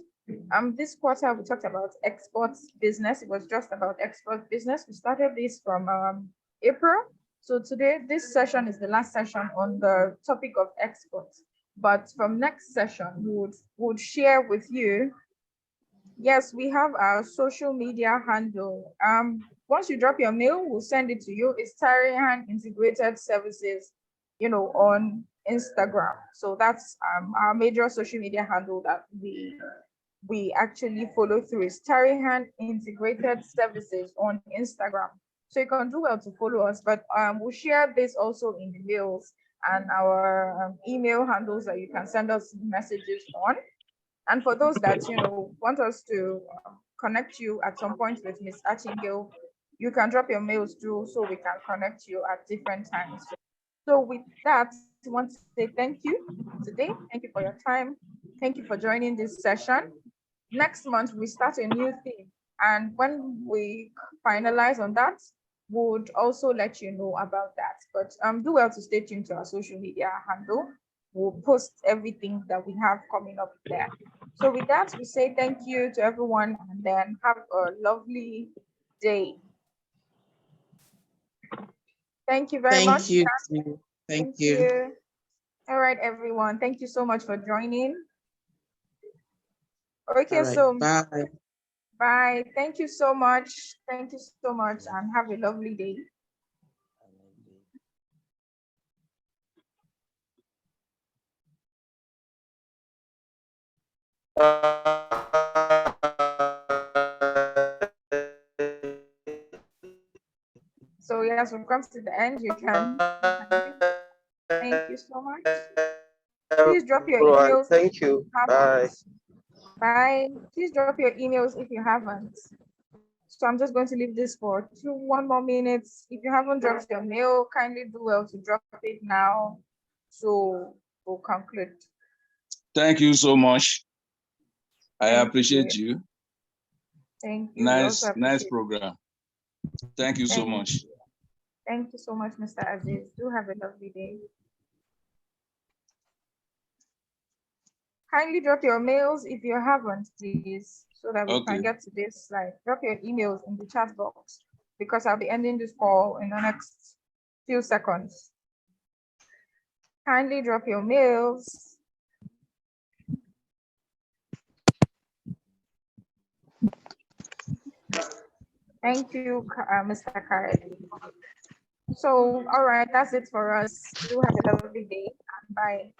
This quarter we talked about export business. It was just about export business. We started this from April. So today, this session is the last session on the topic of exports. But from next session, we would share with you. Yes, we have our social media handle. Once you drop your mail, we'll send it to you. It's Tarihan Integrated Services, on Instagram. So that's our major social media handle that we actually follow through, is Tarihan Integrated Services on Instagram. So you can do well to follow us, but we'll share this also in the mails and our email handles that you can send us messages on. And for those that want us to connect you at some point with Ms. Achingel, you can drop your mails through so we can connect you at different times. So with that, I want to say thank you today. Thank you for your time. Thank you for joining this session. Next month, we start a new theme. And when we finalize on that, would also let you know about that. But do well to stay tuned to our social media handle. We'll post everything that we have coming up there. So with that, we say thank you to everyone and then have a lovely day. Thank you very much. Thank you. Too. Thank you. You. All right, everyone. Thank you so much for joining. Okay, All right, so bye. bye. Thank you so much. Thank you so much and have a lovely day. So yes, we've come to the end. You can leave. Thank you so much. Please drop your emails. Thank you. Bye. Bye. Please drop your emails if you haven't. So I'm just going to leave this for 1 more minutes. If you haven't dropped your mail, kindly do well to drop it now. So we'll conclude. Thank you so much. I Thank appreciate you. you. Thank you. Nice program. Thank you so much. Thank you so much, Mr. Aziz. Do have a lovely day. Kindly drop your mails if you haven't, please, so that we can get to this slide. Drop your emails in the chat box because I'll be ending this call in the next few seconds. Kindly drop your mails. Thank you, Mr. Khaled. So, all right, that's it for us. Do have a lovely day and bye.